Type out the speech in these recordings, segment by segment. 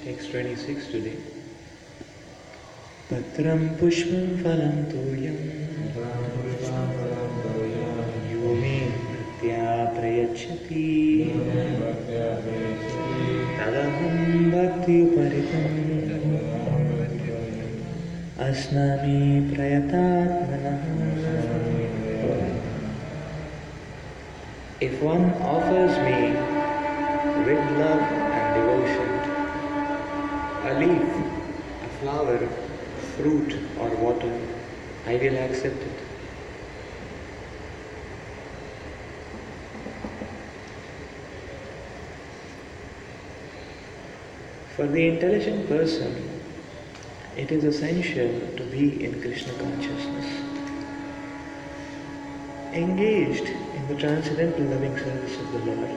Text 26 today. Patram pushpam phalam toyam yume bhaktya prayachati tadaham bhakti uparitam asnami prayatatmanah. If one offers me with love and devotion a leaf, a flower, fruit or water, I will accept it. For the intelligent person, it is essential to be in Krishna consciousness, engaged in the transcendental loving service of the Lord.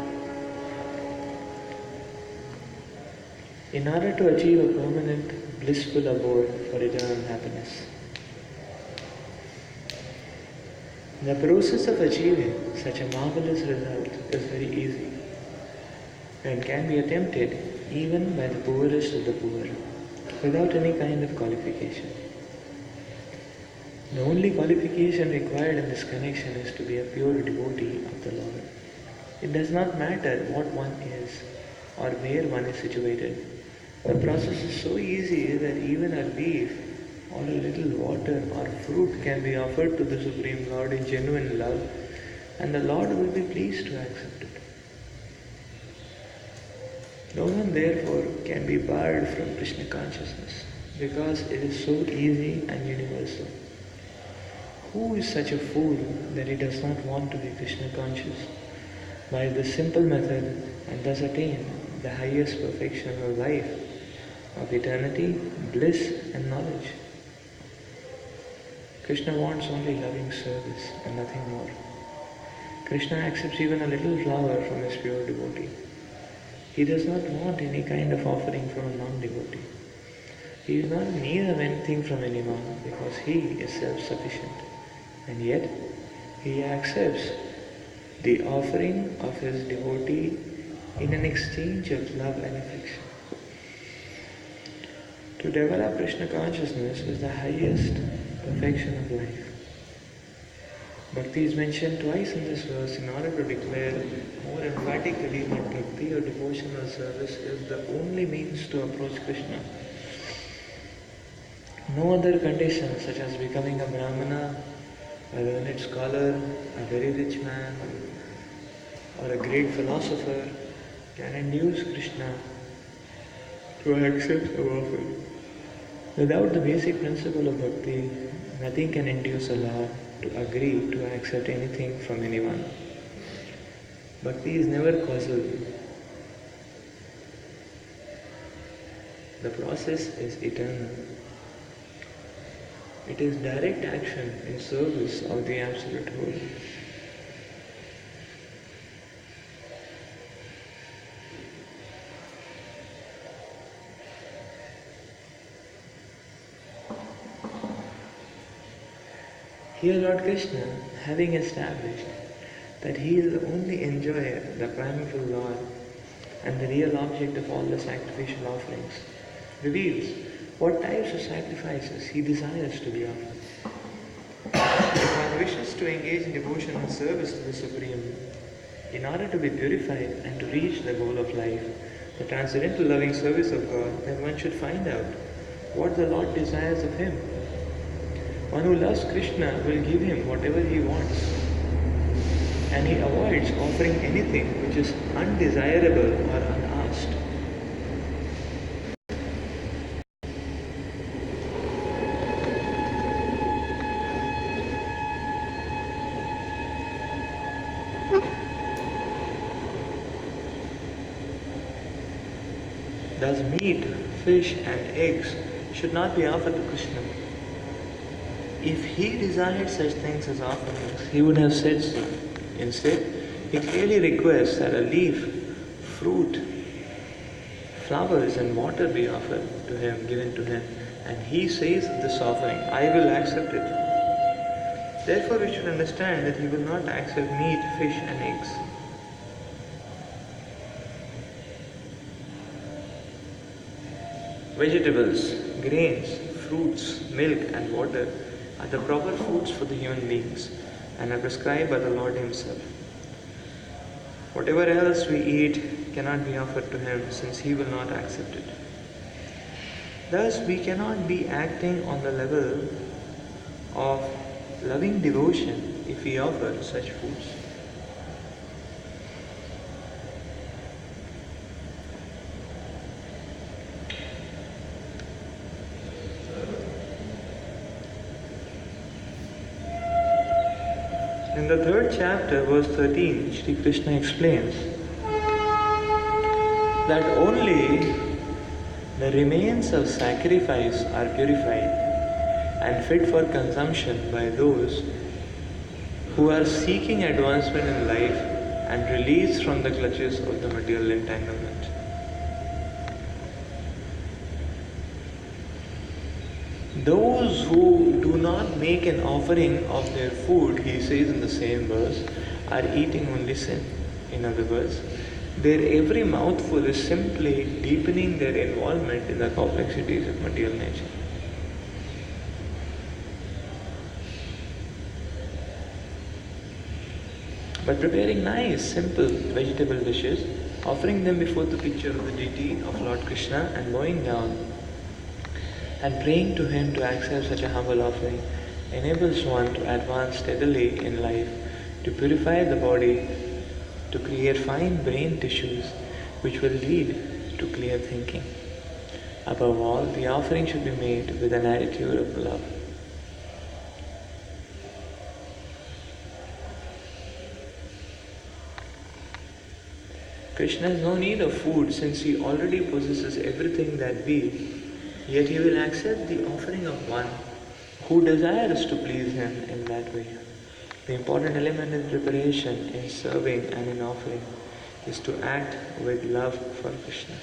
In order to achieve a permanent, blissful abode for eternal happiness. The process of achieving such a marvelous result is very easy and can be attempted even by the poorest of the poor, without any kind of qualification. The only qualification required in this connection is to be a pure devotee of the Lord. It does not matter what one is or where one is situated. The process is so easy that even a leaf or a little water or fruit can be offered to the Supreme Lord in genuine love, and the Lord will be pleased to accept it. No one therefore can be barred from Krishna consciousness because it is so easy and universal. Who is such a fool that he does not want to be Krishna conscious by this simple method and thus attain the highest perfection of life, of eternity, bliss and knowledge? Krishna wants only loving service and nothing more. Krishna accepts even a little flower from his pure devotee. He does not want any kind of offering from a non-devotee. He is not in need of anything from anyone because he is self-sufficient. And yet, he accepts the offering of his devotee in an exchange of love and affection. To develop Krishna consciousness is the highest perfection of life. Bhakti is mentioned twice in this verse in order to declare more emphatically that bhakti or devotional service is the only means to approach Krishna. No other conditions such as becoming a brahmana, a learned scholar, a very rich man, or a great philosopher can induce Krishna to accept our offering. Without the basic principle of bhakti, nothing can induce a Lord to agree to accept anything from anyone. Bhakti is never causal. The process is eternal. It is direct action in service of the Absolute Whole. Here Lord Krishna, having established that he is the only enjoyer, the primeval Lord, and the real object of all the sacrificial offerings, reveals what types of sacrifices he desires to be offered. If one wishes to engage in devotion and service to the Supreme, in order to be purified and to reach the goal of life, the transcendental loving service of God, then one should find out what the Lord desires of him. One who loves Krishna will give him whatever he wants, and he avoids offering anything which is undesirable or unasked. Thus meat, fish and eggs should not be offered to Krishna. If he desired such things as offerings, he would have said so. Instead, he clearly requests that a leaf, fruit, flowers and water be offered to him, given to him. And he says of this offering, I will accept it. Therefore, we should understand that he will not accept meat, fish and eggs. Vegetables, grains, fruits, milk and water are the proper foods for the human beings and are prescribed by the Lord himself. Whatever else we eat cannot be offered to him since he will not accept it. Thus we cannot be acting on the level of loving devotion if we offer such foods. In the third chapter, verse 13, Shri Krishna explains that only the remains of sacrifice are purified and fit for consumption by those who are seeking advancement in life and release from the clutches of the material entanglement. Those who do not make an offering of their food, he says in the same verse, are eating only sin. In other words, their every mouthful is simply deepening their involvement in the complexities of material nature. By preparing nice, simple vegetable dishes, offering them before the picture of the deity of Lord Krishna and bowing down and praying to him to accept such a humble offering enables one to advance steadily in life, to purify the body, to create fine brain tissues which will lead to clear thinking. Above all, the offering should be made with an attitude of love. Krishna has no need of food since he already possesses everything that be, yet he will accept the offering of one who desires to please him in that way. The important element in preparation, in serving and in offering is to act with love for Krishna.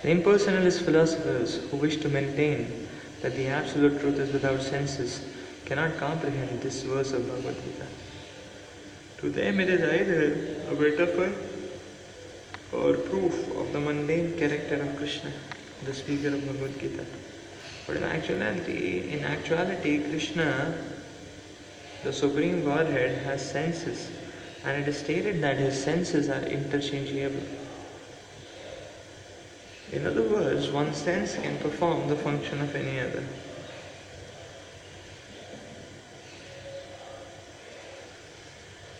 The impersonalist philosophers who wish to maintain that the absolute truth is without senses cannot comprehend this verse of Bhagavad Gita. To them it is either a metaphor or proof of the mundane character of Krishna, the speaker of Bhagavad Gita. But in actuality, Krishna, the Supreme Godhead, has senses, and it is stated that his senses are interchangeable. In other words, one sense can perform the function of any other.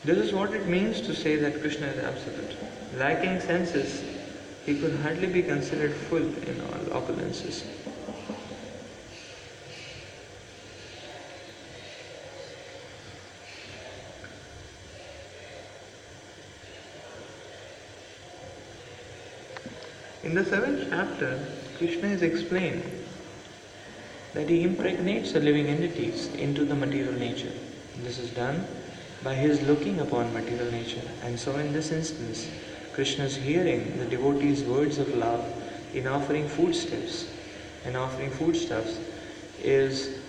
This is what it means to say that Krishna is absolute. Lacking senses, he could hardly be considered full in all opulences. In the 7th chapter, Krishna is explained that he impregnates the living entities into the material nature. This is done by his looking upon material nature. And so in this instance, Krishna is hearing the devotee's words of love in offering foodstuffs. And offering foodstuffs is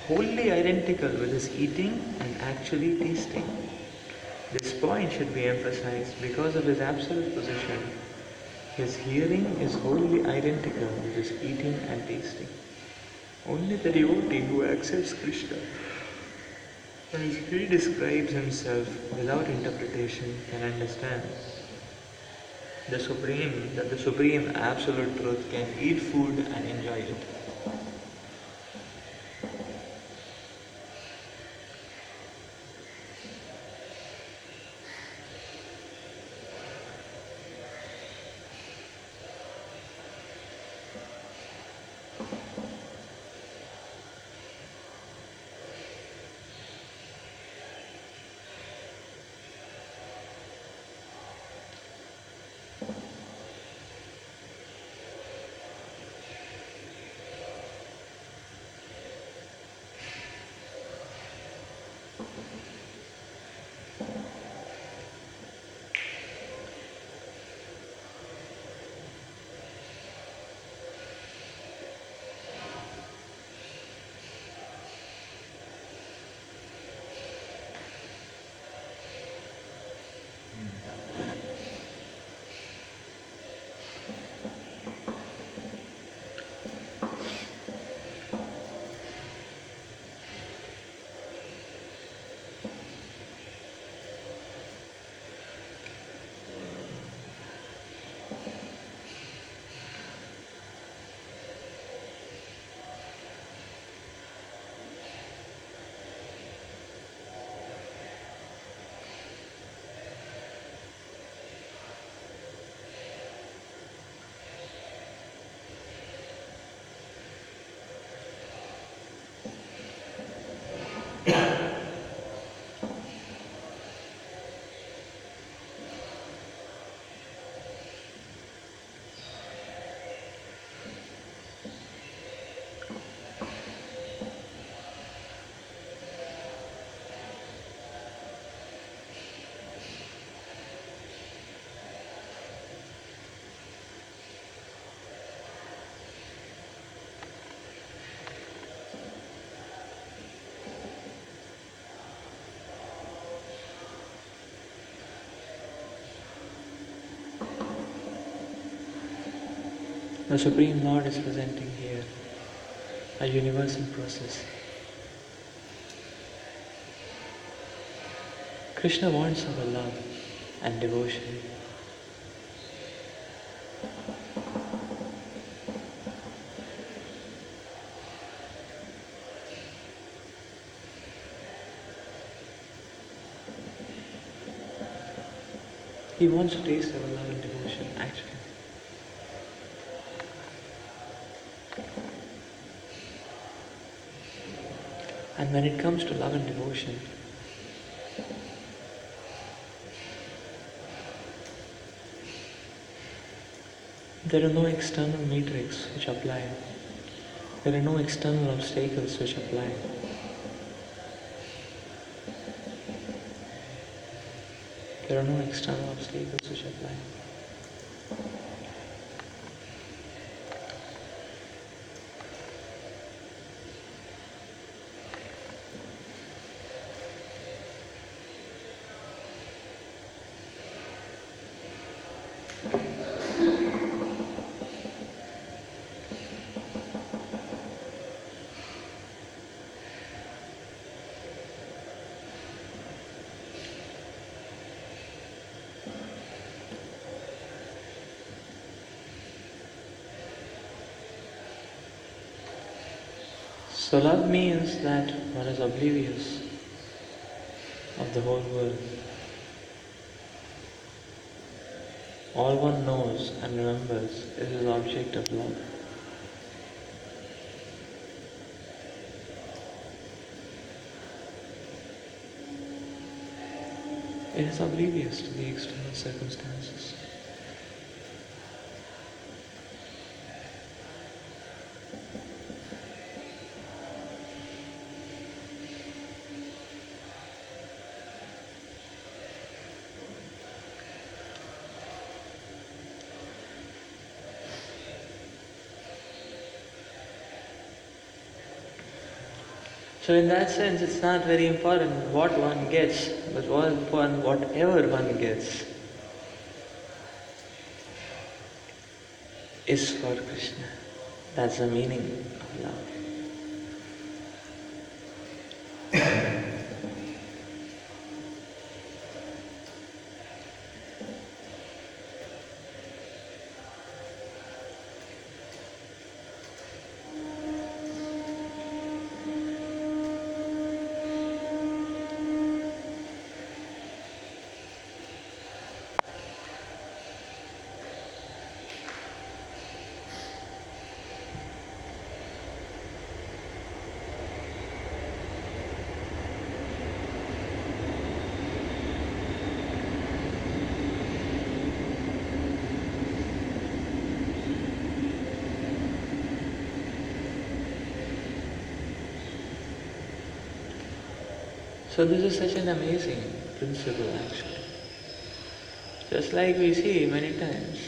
wholly identical with his eating and actually tasting. This point should be emphasized because of his absolute position. His hearing is wholly identical with his eating and tasting. Only the devotee who accepts Krishna as he describes himself without interpretation can understand that the supreme absolute truth can eat food and enjoy it. The Supreme Lord is presenting here a universal process. Krishna wants our love and devotion. He wants to taste our love and devotion, actually. And when it comes to love and devotion, there are no external metrics which apply. There are no external obstacles which apply. There are no external obstacles which apply. So love means that one is oblivious of the whole world. All one knows and remembers is his object of love. It is oblivious to the external circumstances. So in that sense, it's not very important what one gets, but whatever one gets is for Krishna. That's the meaning of love. So this is such an amazing principle actually. Just like we see many times.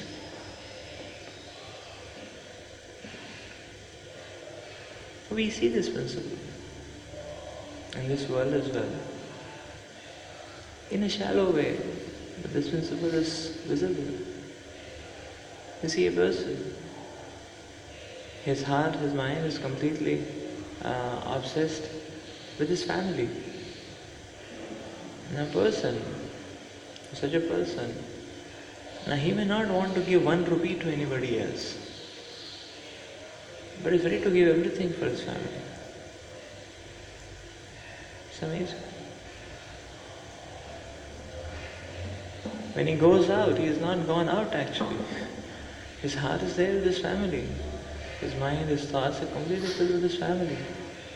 We see this principle in this world as well. In a shallow way, but this principle is visible. You see a person, his heart, his mind is completely obsessed with his family. And a person, such a person, now he may not want to give 1 rupee to anybody else, but is ready to give everything for his family. It's amazing. When he goes out, he has not gone out actually. His heart is there with his family. His mind, his thoughts are completely filled with his family.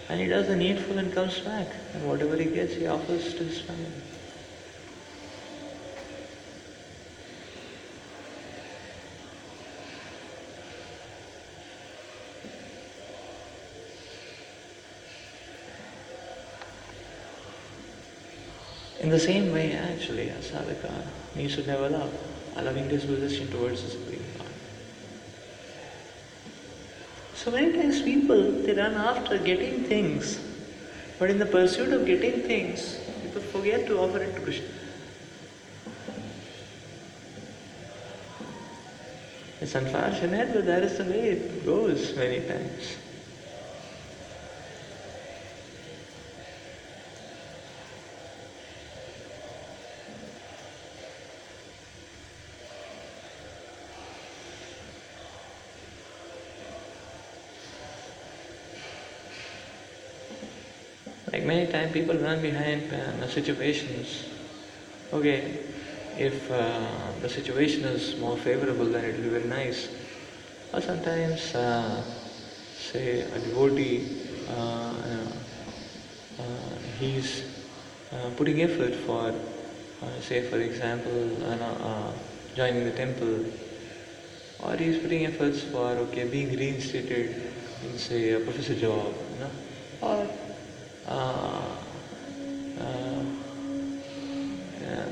And he does the needful and comes back. And whatever he gets, he offers to his family. In the same way, actually, a sadhaka needs to develop a loving disposition towards the Supreme Lord. So many times people, they run after getting things, but in the pursuit of getting things, people forget to offer it to Krishna. It's unfortunate, but that is the way it goes many times. Like many times people run behind situations. Okay, if the situation is more favorable, then it will be very nice. Or sometimes, say, a devotee he's putting effort for, say for example, joining the temple, or he's putting efforts for being reinstated in say a professor job, or uh, uh, yeah,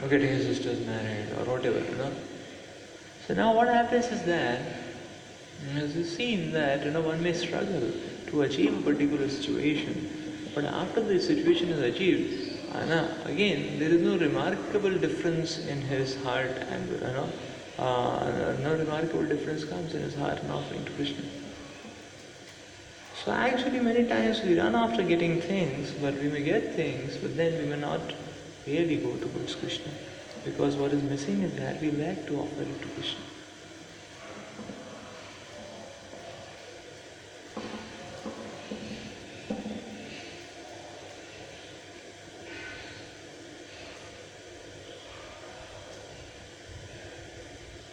or getting his sisters married or whatever. So now what happens is that, as you've seen that one may struggle to achieve a particular situation, but after the situation is achieved, again there is no remarkable difference in his heart, and no remarkable difference comes in his heart in offering to Krishna. So actually many times we run after getting things, but we may get things, but then we may not really go towards Krishna, because what is missing is that we lack to offer it to Krishna.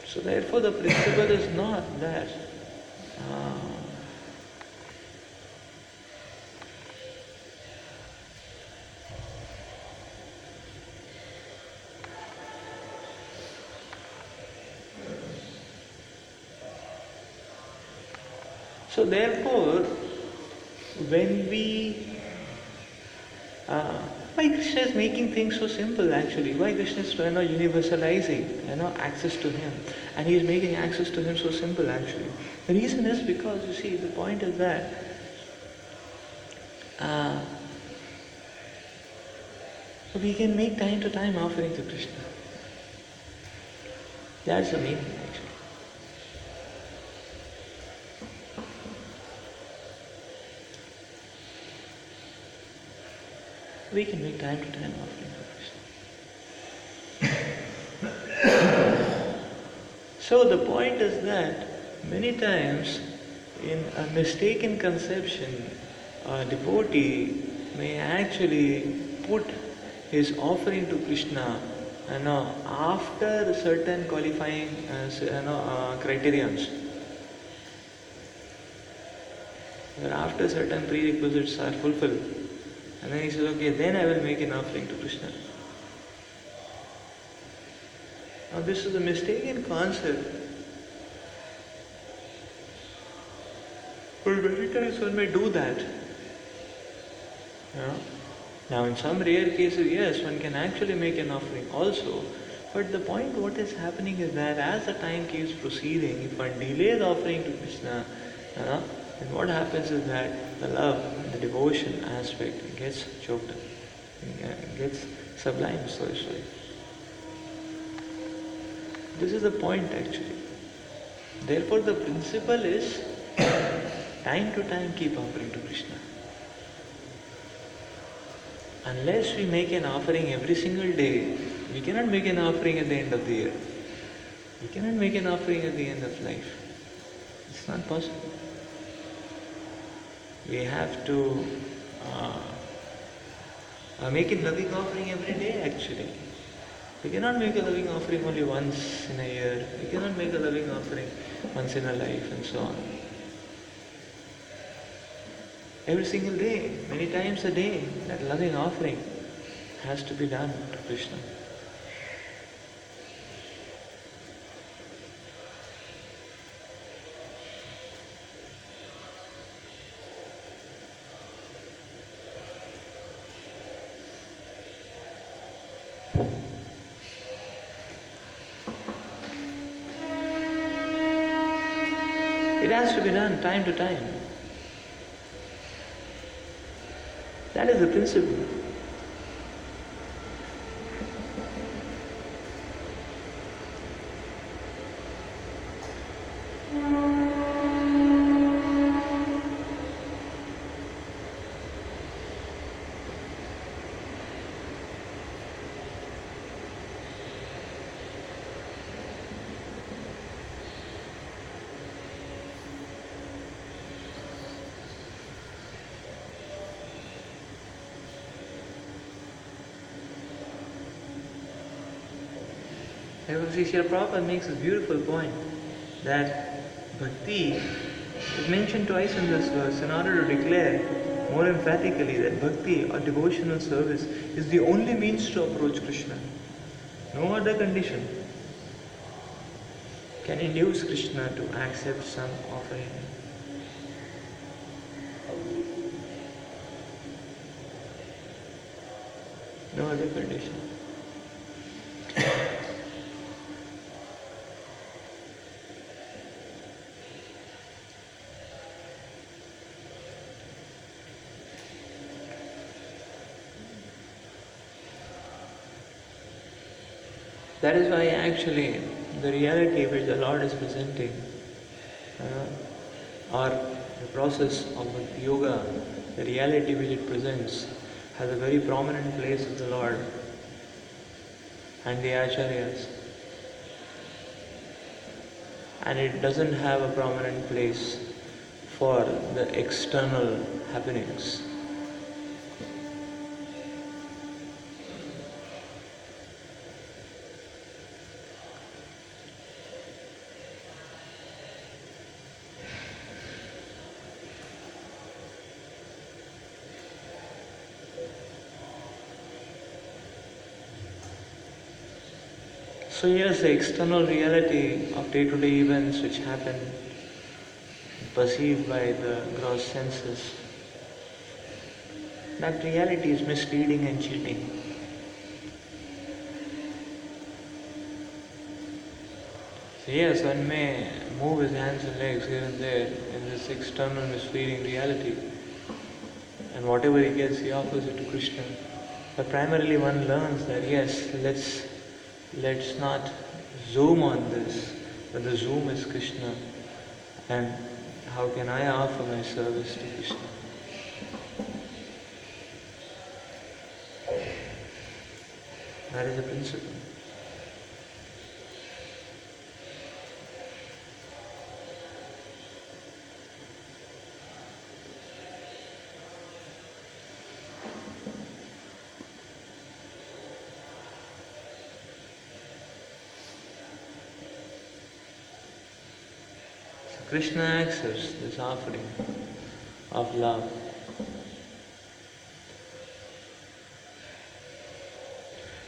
So therefore the principle is not that so therefore when we why Krishna is making things so simple actually? Why Krishna is universalizing access to him, and he is making access to him so simple actually? The reason is because you see the point is that we can make time to time offering to Krishna. That's the meaning actually. We can make time to time offering for Krishna. So the point is that many times in a mistaken conception, a devotee may actually put his offering to Krishna after certain qualifying criterions. Where after certain prerequisites are fulfilled. And then he says, okay, then I will make an offering to Krishna. Now this is a mistaken concept. But many times one may do that. Now in some rare cases, yes, one can actually make an offering also. But the point what is happening is that as the time keeps proceeding, if one delays offering to Krishna, then what happens is that the love, the devotion aspect gets choked up, gets sublimed, so to say. This is the point actually. Therefore the principle is time to time keep offering to Krishna. Unless we make an offering every single day, we cannot make an offering at the end of the year. We cannot make an offering at the end of life. It's not possible. We have to make a loving offering every day actually. We cannot make a loving offering only once in a year. We cannot make a loving offering once in a life and so on. Every single day, many times a day, that loving offering has to be done to Krishna. It has to be done time to time. That is the principle. Srila Prabhupada makes a beautiful point that bhakti is mentioned twice in this verse in order to declare more emphatically that bhakti or devotional service is the only means to approach Krishna. No other condition can induce Krishna to accept some offering. No other condition. That is why actually the reality which the Lord is presenting, or the process of Bhakti Yoga, the reality which it presents, has a very prominent place of the Lord and the Acharyas. And it doesn't have a prominent place for the external happenings. So yes, the external reality of day-to-day events which happen, perceived by the gross senses, that reality is misleading and cheating. So yes, one may move his hands and legs here and there in this external misleading reality, and whatever he gets, he offers it to Krishna. But primarily one learns that yes, let's not zoom on this, but the zoom is Krishna, and how can I offer my service to Krishna? That is the principle. Krishna accepts this offering of love.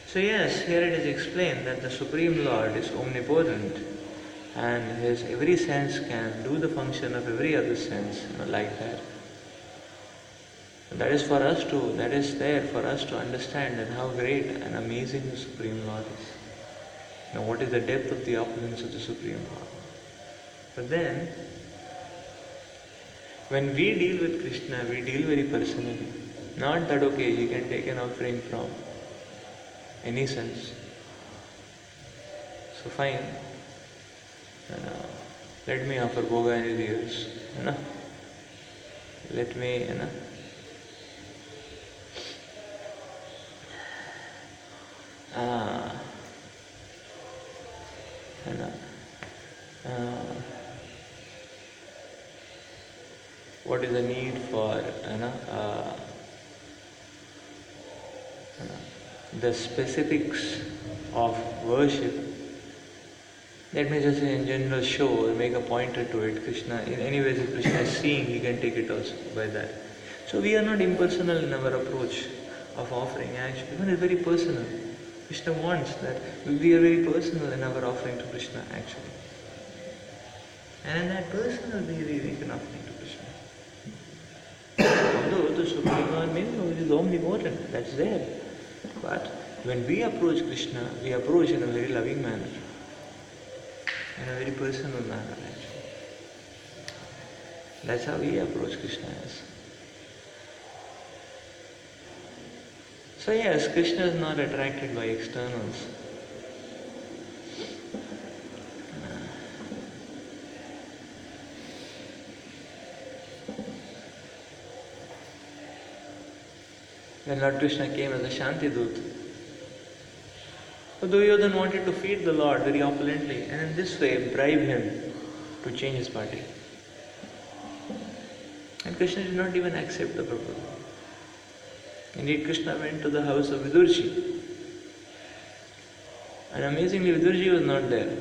So yes, here it is explained that the Supreme Lord is omnipotent and his every sense can do the function of every other sense, like that. That is there for us to understand that how great and amazing the Supreme Lord is. Now what is the depth of the opulence of the Supreme Lord? But then, when we deal with Krishna, we deal very personally. Not that, okay, you can take an offering from any sense. So fine, let me offer Bhoga in his ears. Let me, what is the need for the specifics of worship? Let me just in general show or make a pointer to it. Krishna, in any ways, if Krishna is seeing, he can take it also by that. So we are not impersonal in our approach of offering actually. Even it's very personal. Krishna wants that we are very personal in our offering to Krishna actually. And in that personal way we can offering to Krishna. Although the Supreme Lord is omnipotent, that's there. But when we approach Krishna, we approach in a very loving manner, in a very personal manner actually. That's how we approach Krishna as. So yes, Krishna is not attracted by externals. When Lord Krishna came as a Shanti Dut, so Duryodhana wanted to feed the Lord very opulently and in this way bribe him to change his party. And Krishna did not even accept the proposal. Indeed, Krishna went to the house of Vidurji. And amazingly, Vidurji was not there.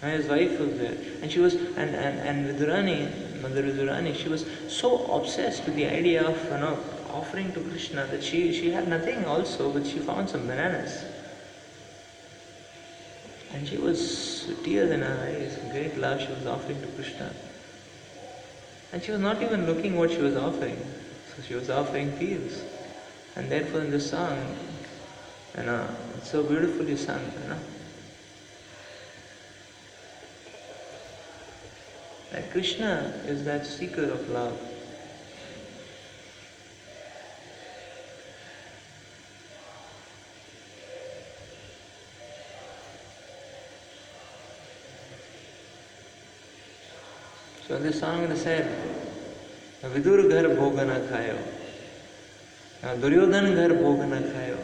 And his wife was there. And she was, and Vidurani, Mother Vidurani, she was so obsessed with the idea of, offering to Krishna that she had nothing also, but she found some bananas. And she was, with tears in her eyes, great love she was offering to Krishna. And she was not even looking what she was offering. So she was offering fields. And therefore in this song, it's so beautifully sung, that Krishna is that seeker of love. So in this song they said, Vidur ghar bhoga na khayo, Duryodhan ghar bhoga na khayo.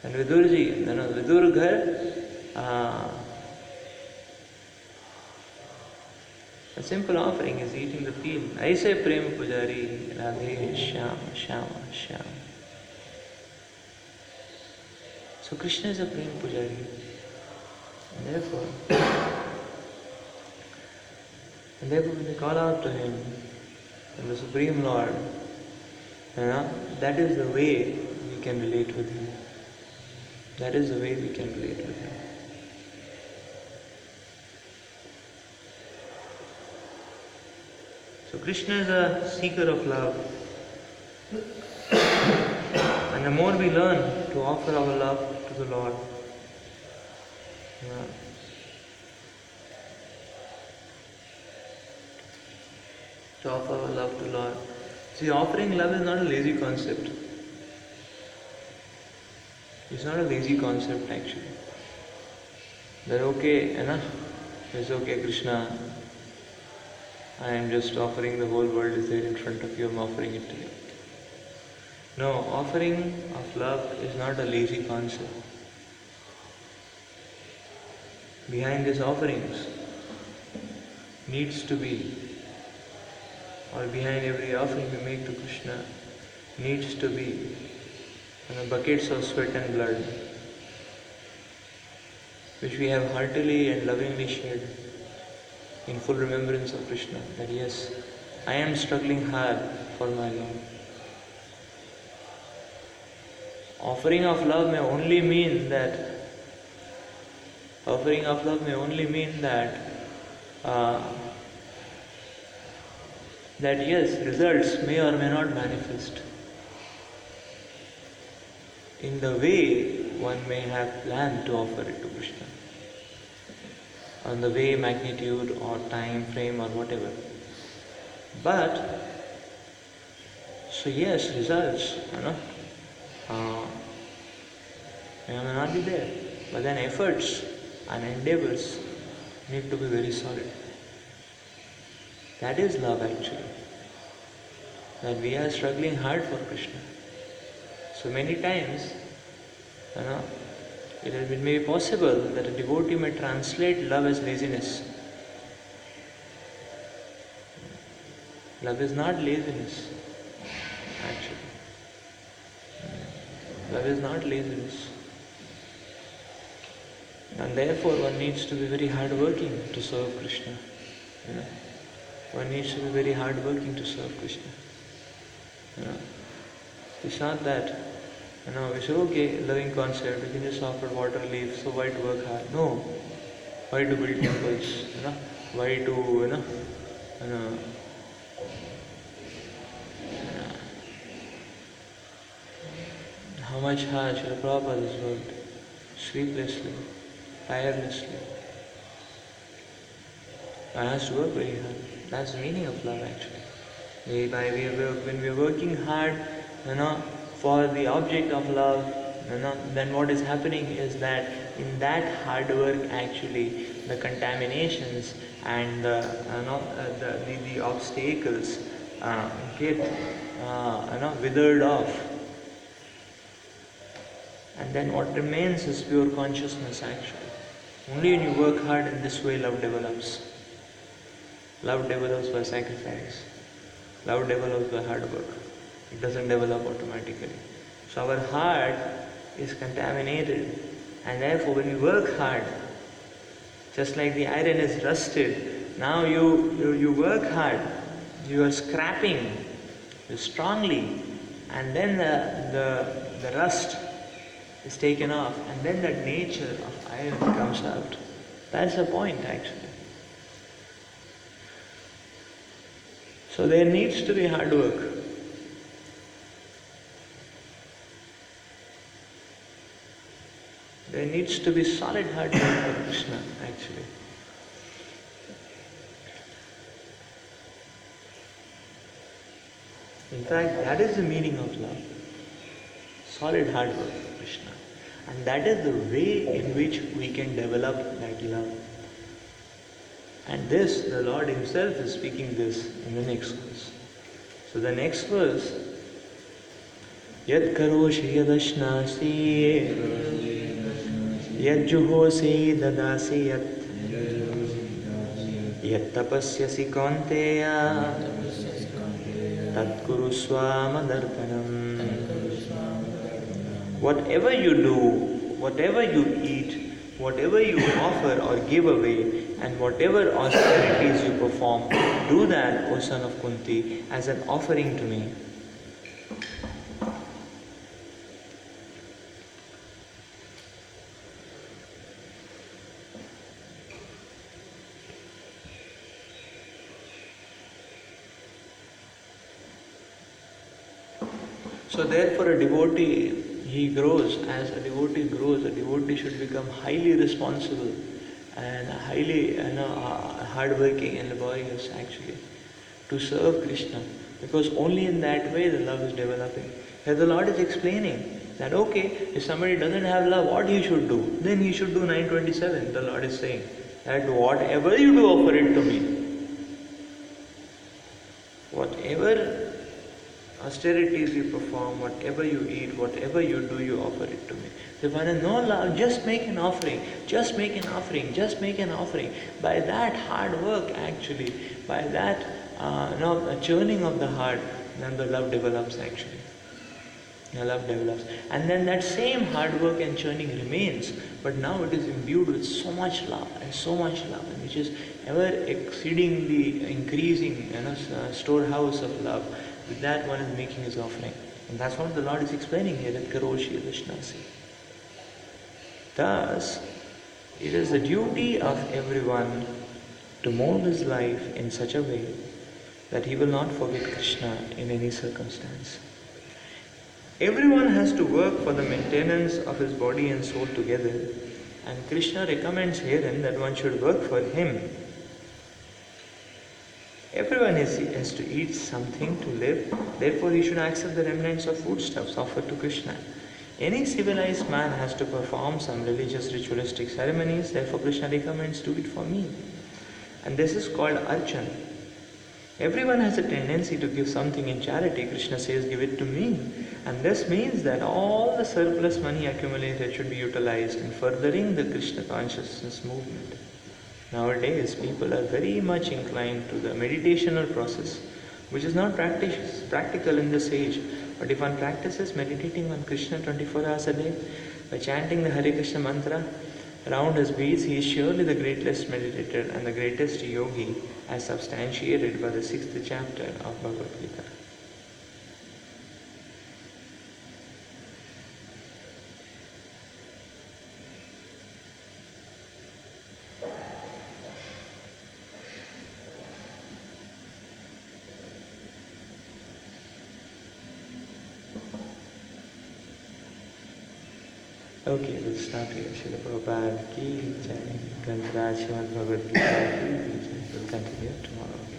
And Vidurji, Vidur ghar, a simple offering is eating the field. Aise prem pujari, Radhe Shyam, Shyama, Shyam. So Krishna is a prem pujari. And therefore when we call out to him, and the Supreme Lord, that is the way we can relate with him. That is the way we can relate with him. So Krishna is a seeker of love. And the more we learn to offer our love to the Lord, to offer our love to Lord. See, offering love is not a lazy concept. It's not a lazy concept actually. That okay, it's okay, Krishna, I am just offering, the whole world is there in front of you, I'm offering it to you. No, offering of love is not a lazy concept. Behind these offerings needs to be, or behind every offering we make to Krishna, needs to be buckets of sweat and blood, which we have heartily and lovingly shed in full remembrance of Krishna, that yes, I am struggling hard for my Lord. Offering of love may only mean that that yes, results may or may not manifest in the way one may have planned to offer it to Krishna, on the way, magnitude or time frame or whatever. But, so yes, results, may not be there, but then efforts and endeavors need to be very solid. That is love actually. That we are struggling hard for Krishna. So many times, it may be possible that a devotee may translate love as laziness. Love is not laziness, actually. Love is not laziness. And therefore one needs to be very hardworking to serve Krishna. One needs to be very hardworking to serve Krishna. It's not that, we say, okay, loving concept, we can just offer water, leaves, so why to work hard? No. Why to build temples? Why to, how much hard Srila Prabhupada has worked, sleeplessly, tirelessly. One has to work very hard. That's the meaning of love actually. When we are working hard, for the object of love, then what is happening is that in that hard work actually the contaminations and the obstacles get withered off. And then what remains is pure consciousness actually. Only when you work hard in this way, love develops. Love develops by sacrifice. Love develops by hard work. It doesn't develop automatically. So our heart is contaminated And therefore when we work hard, just like the iron is rusted, now you work hard, you are scrapping strongly, and then the rust is taken off, and then that nature of iron comes out. That's the point actually. So there needs to be hard work. There needs to be solid hard work for Krishna actually. In fact, that is the meaning of love. Solid hard work for Krishna. And that is the way in which we can develop that love. And this, the Lord Himself is speaking this in the next verse. So the next verse, Yad karoshi yadashnasi Yad juhosi dadasi yat Yad tapasyasi kaunteya Tat kuru swamadarpanam. Whatever you do, whatever you eat, whatever you offer or give away, and whatever austerities you perform, do that, O son of Kunti, as an offering to me. So therefore a devotee, he grows. As a devotee grows, a devotee should become highly responsible and highly hardworking and laborious actually to serve Krishna, because only in that way the love is developing. Here the Lord is explaining that okay, if somebody doesn't have love, what he should do? Then he should do 927. The Lord is saying that whatever you do, offer it to me. Whatever austerities you perform, whatever you eat, whatever you do, you offer it to me. If I have no love, just make an offering, just make an offering, just make an offering. By that hard work actually, by that churning of the heart, then the love develops actually. The love develops. And then that same hard work and churning remains, but now it is imbued with so much love, and which is ever exceedingly increasing storehouse of love. With that one is making his offering. And that's what the Lord is explaining here at Karoshi Vishnasi. Thus, it is the duty of everyone to mold his life in such a way that he will not forget Krishna in any circumstance. Everyone has to work for the maintenance of his body and soul together, and Krishna recommends herein that one should work for him. Everyone has to eat something to live, therefore he should accept the remnants of foodstuffs offered to Krishna. Any civilized man has to perform some religious ritualistic ceremonies, therefore Krishna recommends do it for me. And this is called archan. Everyone has a tendency to give something in charity. Krishna says, give it to me. And this means that all the surplus money accumulated should be utilized in furthering the Krishna consciousness movement. Nowadays, people are very much inclined to the meditational process, which is not practical in this age. But if one practices meditating on Krishna 24 hours a day, by chanting the Hare Krishna mantra around his beads, he is surely the greatest meditator and the greatest yogi, as substantiated by the 6th chapter of Bhagavad Gita. Okay, we'll stop here. Srila Prabhupada ki jai. Grantaraj Srimad Bhagavad Gita ki jai. We'll continue tomorrow.